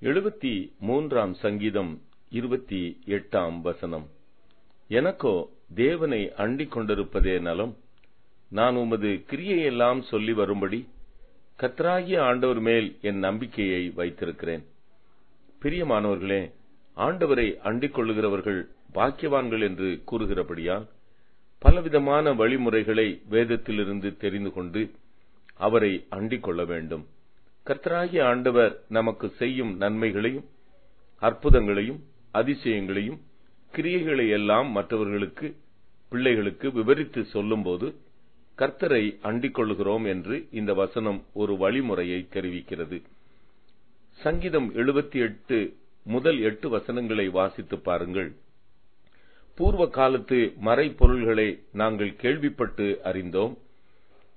73 சங்கீதம் 28 எனக்கோ தேவனை அண்டிக் கொண்டிருப்பதே நலம். நான் உமது கிரியையெல்லாம் சொல்லி வரும்படி கர்த்தராகிய ஆண்டவர் மேல் என் நம்பிக்கையை வைத்திருக்கிறேன். பிரியமானவர்களே, ஆண்டவரை அண்டிக் கொள்ளுகிறவர்கள் பாக்கியவான்கள் என்று கூறுகிறபடியால் பலவிதமான வழிமுறைகளை வேதத்திலிருந்து தெரிந்து கொண்டு அவரை அண்டிக் கொள்ள வேண்டும். கர்த்தராகிய ஆண்டவர் நமக்கு செய்யும் நன்மைகளையும் அற்புதங்களையும் அதிசயங்களையும் கிரியைகளை எல்லாம் மற்றவர்களுக்கு பிள்ளைகளுக்கு விவரித்து சொல்லும்போது கர்த்தரை அண்டிக் கொள்ளுகிறோம் என்று இந்த வசனம் ஒரு வழிமுறையை தெரிவிக்கிறது. சங்கீதம் 78 முதல் 8 வசனங்களை வாசித்து பாருங்கள். பூர்வ காலத்து மறைபொருள்களை நாங்கள் கேள்விப்பட்டு அறிந்தோம்.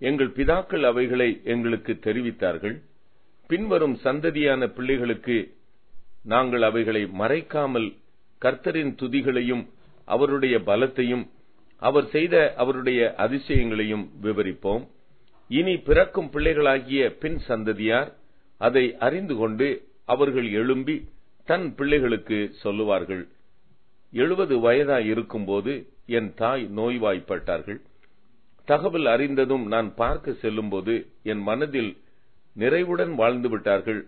எங்கள் பிதாக்கள் அவைகளை எங்களுக்கு தெரிவித்தார்கள். பின்வரும் சந்ததியான பிள்ளைகளுக்கு நாங்கள் அவைகளை மறைக்காமல் கர்த்தரின் துதிகளையும் அவருடைய பலத்தையும் அவர் செய்த அவருடைய அதிசயங்களையும் விவரிப்போம். இனி பிறக்கும் பிள்ளைகளாகிய பின் சந்ததியார் அதை அறிந்து கொண்டு அவர்கள் எழும்பி தன் பிள்ளைகளுக்கு சொல்லுவார்கள். 70 வயதாய் இருக்கும்போது என் தாய் நோய்வாய்ப்பட்டார்கள். தகவல் அறிந்ததும் நான் பார்க்க செல்லும்போது என் மனதில் நிறைவுடன் வாழ்ந்து விட்டார்கள்.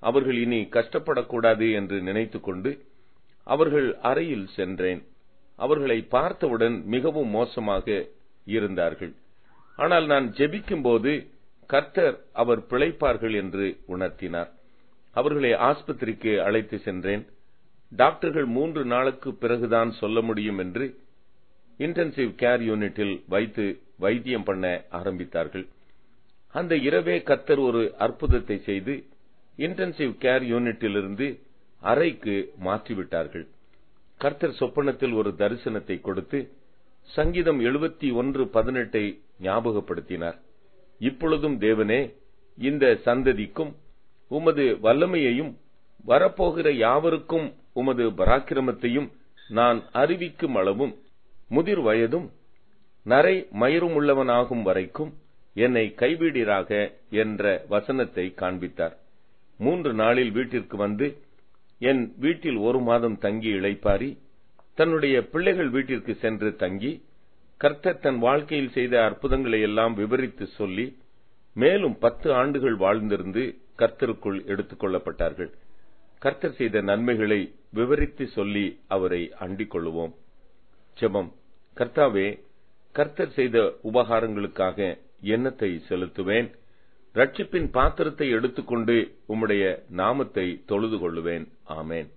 அவர்கள் இனி கஷ்டப்படக்கூடாது என்று நினைத்துக் கொண்டு அவர்கள் அறையில் சென்றேன். அவர்களை பார்த்தவுடன் மிகவும் மோசமாக இருந்தார்கள். ஆனால் நான் ஜெபிக்கும் போது கர்த்தர் அவர் பிழைப்பார்கள் என்று உணர்த்தினார். அவர்களை ஆஸ்பத்திரிக்கு அழைத்து சென்றேன். டாக்டர்கள் 3 நாளுக்கு பிறகுதான் சொல்ல முடியும் என்று இன்டென்சிவ் கேர் யூனிட்டில் வைத்து வைத்தியம் பண்ண ஆரம்பித்தார்கள். அந்த இரவே கர்த்தர் ஒரு அற்புதத்தை செய்து இன்டென்சிவ் கேர் யூனிட்டிலிருந்து அறைக்கு மாற்றிவிட்டார்கள். கர்த்தர் சொப்பனத்தில் ஒரு தரிசனத்தை கொடுத்து சங்கீதம் 71:18 ஞாபகப்படுத்தினார். இப்பொழுதும் தேவனே, இந்த சந்ததிக்கும் உமது வல்லமையையும் வரப்போகிற யாவருக்கும் உமது பராக்கிரமத்தையும் நான் அறிவிக்கும் அளவும் முதிர் வயதும் நரை மயிரும் உள்ளவனாகும் வரைக்கும் என்னை கைவிடீராக என்ற வசனத்தை காண்பித்தார். 3 நாளில் வீட்டிற்கு வந்து என் வீட்டில் 1 மாதம் தங்கி இளைப்பாரி தன்னுடைய பிள்ளைகள் வீட்டிற்கு சென்று தங்கி கர்த்தர் தன் வாழ்க்கையில் செய்த அற்புதங்களை எல்லாம் விவரித்து சொல்லி மேலும் 10 ஆண்டுகள் வாழ்ந்திருந்து கர்த்தருக்குள் எடுத்துக் கொள்ளப்பட்டார்கள். கர்த்தர் செய்த நன்மைகளை விவரித்து சொல்லி அவரை அண்டிக் கொள்ளுவோம். ஜெபம். கர்த்தாவே, கர்த்தர் செய்த உபகாரங்களுக்காக எண்ணத்தை செலுத்துவேன். ரட்சிப்பின் பாத்திரத்தை எடுத்துக்கொண்டு உம்முடைய நாமத்தை தொழுது கொள்ளுவேன். ஆமென்.